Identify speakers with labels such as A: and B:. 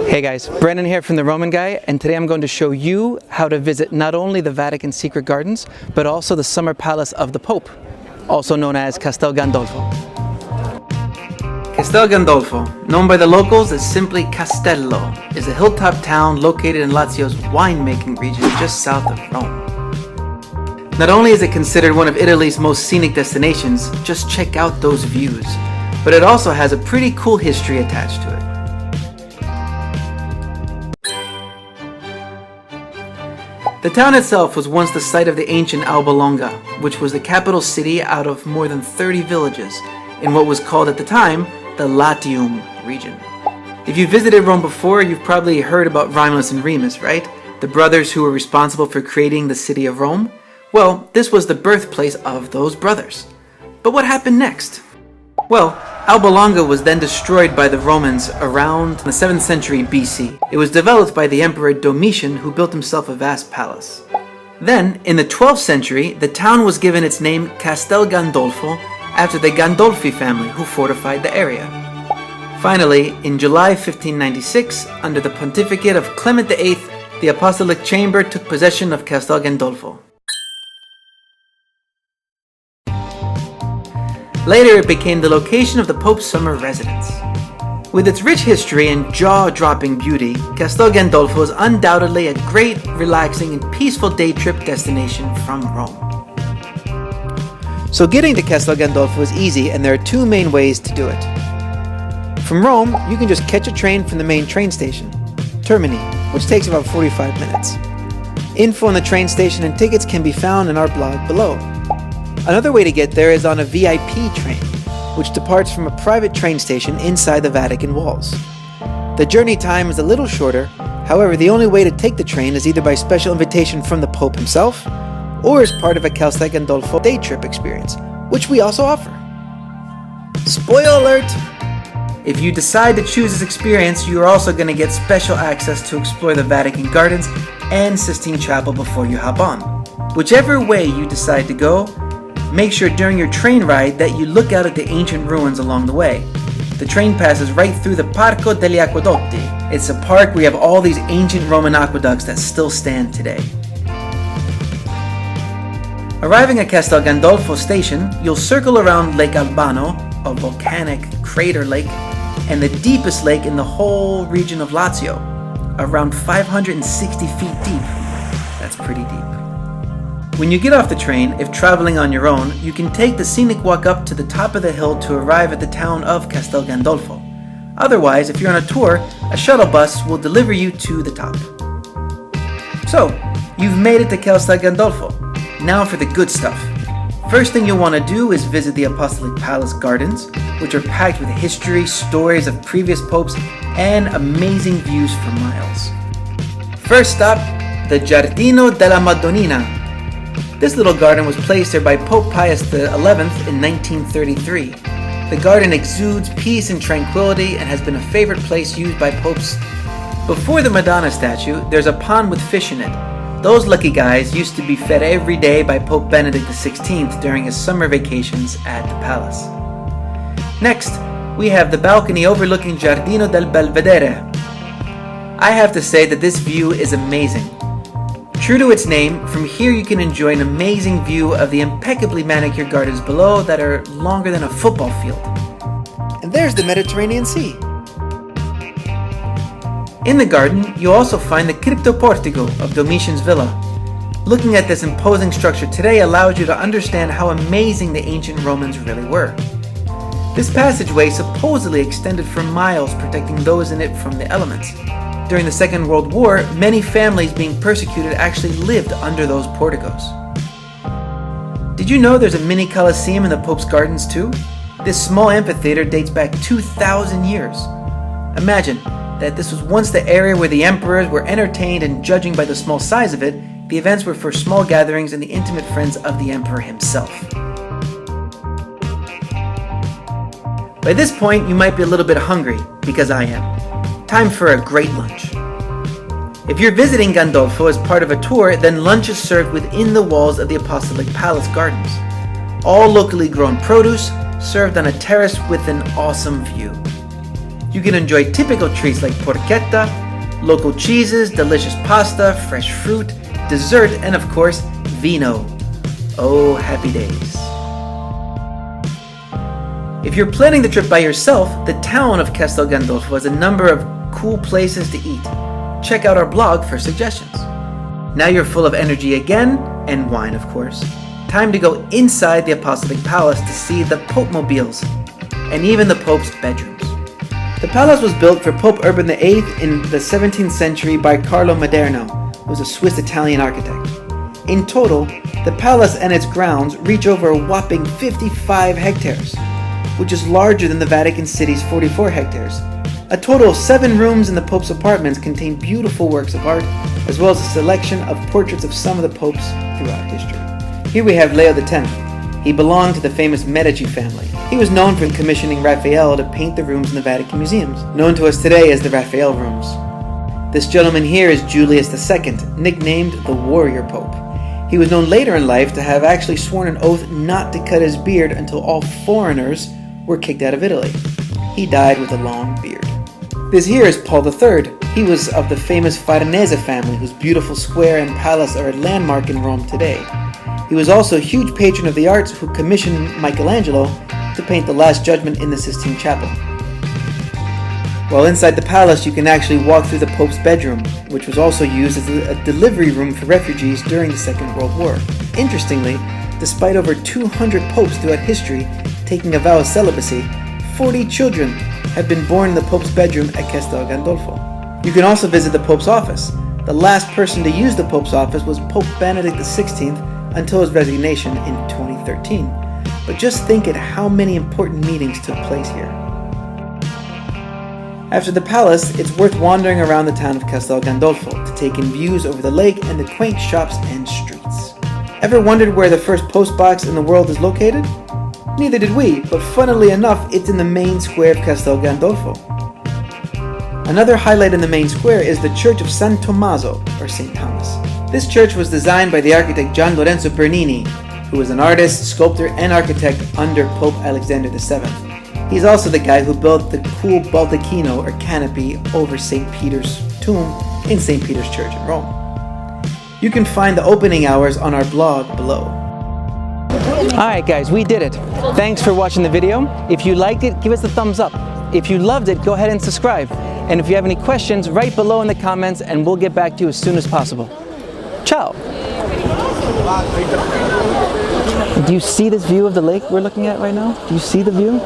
A: Hey guys, Brennan here from The Roman Guy, and today I'm going to show you how to visit not only the Vatican secret gardens, but also the summer palace of the Pope, also known as Castel Gandolfo. Castel Gandolfo, known by the locals as simply Castello, is a hilltop town located in Lazio's winemaking region just south of Rome. Not only is it considered one of Italy's most scenic destinations, just check out those views, but it also has a pretty cool history attached to it. The town itself was once the site of the ancient Alba Longa, which was the capital city out of more than 30 villages in what was called at the time the Latium region. If you visited Rome before, you've probably heard about Romulus and Remus, right? The brothers who were responsible for creating the city of Rome. Well, this was the birthplace of those brothers. But what happened next? Well, Alba Longa was then destroyed by the Romans around the 7th century BC. It was developed by the Emperor Domitian, who built himself a vast palace. Then, in the 12th century, the town was given its name Castel Gandolfo after the Gandolfi family who fortified the area. Finally, in July 1596, under the pontificate of Clement VIII, the Apostolic Chamber took possession of Castel Gandolfo. Later, it became the location of the Pope's summer residence. With its rich history and jaw-dropping beauty, Castel Gandolfo is undoubtedly a great, relaxing, and peaceful day trip destination from Rome. So getting to Castel Gandolfo is easy, and there are two main ways to do it. From Rome, you can just catch a train from the main train station, Termini, which takes about 45 minutes. Info on the train station and tickets can be found in our blog below. Another way to get there is on a VIP train, which departs from a private train station inside the Vatican walls. The journey time is a little shorter, however the only way to take the train is either by special invitation from the Pope himself, or as part of a Castel Gandolfo day trip experience, which we also offer. Spoiler alert! If you decide to choose this experience, you are also going to get special access to explore the Vatican Gardens and Sistine Chapel before you hop on. Whichever way you decide to go, make sure during your train ride that you look out at the ancient ruins along the way. The train passes right through the Parco degli Acquedotti. It's a park where you have all these ancient Roman aqueducts that still stand today. Arriving at Castel Gandolfo station, you'll circle around Lake Albano, a volcanic crater lake, and the deepest lake in the whole region of Lazio, around 560 feet deep. That's pretty deep. When you get off the train, if traveling on your own, you can take the scenic walk up to the top of the hill to arrive at the town of Castel Gandolfo. Otherwise, if you're on a tour, a shuttle bus will deliver you to the top. So, you've made it to Castel Gandolfo. Now for the good stuff. First thing you'll want to do is visit the Apostolic Palace Gardens, which are packed with history, stories of previous popes, and amazing views for miles. First stop, the Giardino della Madonnina. This little garden was placed there by Pope Pius XI in 1933. The garden exudes peace and tranquility and has been a favorite place used by popes. Before the Madonna statue, there's a pond with fish in it. Those lucky guys used to be fed every day by Pope Benedict XVI during his summer vacations at the palace. Next, we have the balcony overlooking Giardino del Belvedere. I have to say that this view is amazing. True to its name, from here you can enjoy an amazing view of the impeccably manicured gardens below that are longer than a football field. And there's the Mediterranean Sea. In the garden, you'll also find the Cryptoportico of Domitian's villa. Looking at this imposing structure today allows you to understand how amazing the ancient Romans really were. This passageway supposedly extended for miles, protecting those in it from the elements. During the Second World War, many families being persecuted actually lived under those porticos. Did you know there's a mini Colosseum in the Pope's Gardens too? This small amphitheater dates back 2,000 years. Imagine that this was once the area where the emperors were entertained, and judging by the small size of it, the events were for small gatherings and the intimate friends of the emperor himself. By this point, you might be a little bit hungry, because I am. Time for a great lunch. If you're visiting Gandolfo as part of a tour, then lunch is served within the walls of the Apostolic Palace Gardens. All locally grown produce, served on a terrace with an awesome view. You can enjoy typical treats like porchetta, local cheeses, delicious pasta, fresh fruit, dessert, and of course, vino. Oh, happy days. If you're planning the trip by yourself, the town of Castel Gandolfo has a number of cool places to eat. Check out our blog for suggestions. Now you're full of energy again, and wine of course. Time to go inside the Apostolic Palace to see the Pope mobiles, and even the Pope's bedrooms. The palace was built for Pope Urban VIII in the 17th century by Carlo Maderno, who was a Swiss-Italian architect. In total, the palace and its grounds reach over a whopping 55 hectares, which is larger than the Vatican City's 44 hectares. A total of 7 rooms in the Pope's apartments contain beautiful works of art, as well as a selection of portraits of some of the popes throughout history. Here we have Leo X. He belonged to the famous Medici family. He was known for commissioning Raphael to paint the rooms in the Vatican museums, known to us today as the Raphael rooms. This gentleman here is Julius II, nicknamed the Warrior Pope. He was known later in life to have actually sworn an oath not to cut his beard until all foreigners were kicked out of Italy. He died with a long beard. This here is Paul III. He was of the famous Farnese family, whose beautiful square and palace are a landmark in Rome today. He was also a huge patron of the arts who commissioned Michelangelo to paint the Last Judgment in the Sistine Chapel. While inside the palace, you can actually walk through the Pope's bedroom, which was also used as a delivery room for refugees during the Second World War. Interestingly, despite over 200 popes throughout history taking a vow of celibacy, 40 children have been born in the Pope's bedroom at Castel Gandolfo. You can also visit the Pope's office. The last person to use the Pope's office was Pope Benedict XVI until his resignation in 2013. But just think at how many important meetings took place here. After the palace, it's worth wandering around the town of Castel Gandolfo to take in views over the lake and the quaint shops and streets. Ever wondered where the first post box in the world is located? Neither did we, but funnily enough, it's in the main square of Castel Gandolfo. Another highlight in the main square is the Church of San Tommaso, or St. Thomas. This church was designed by the architect Gian Lorenzo Bernini, who was an artist, sculptor, and architect under Pope Alexander VII. He's also the guy who built the cool baldacchino or canopy over St. Peter's tomb in St. Peter's Church in Rome. You can find the opening hours on our blog below. Alright guys, we did it. Thanks for watching the video. If you liked it, give us a thumbs up. If you loved it, go ahead and subscribe. And if you have any questions, write below in the comments and we'll get back to you as soon as possible. Ciao! Do you see this view of the lake we're looking at right now? Do you see the view?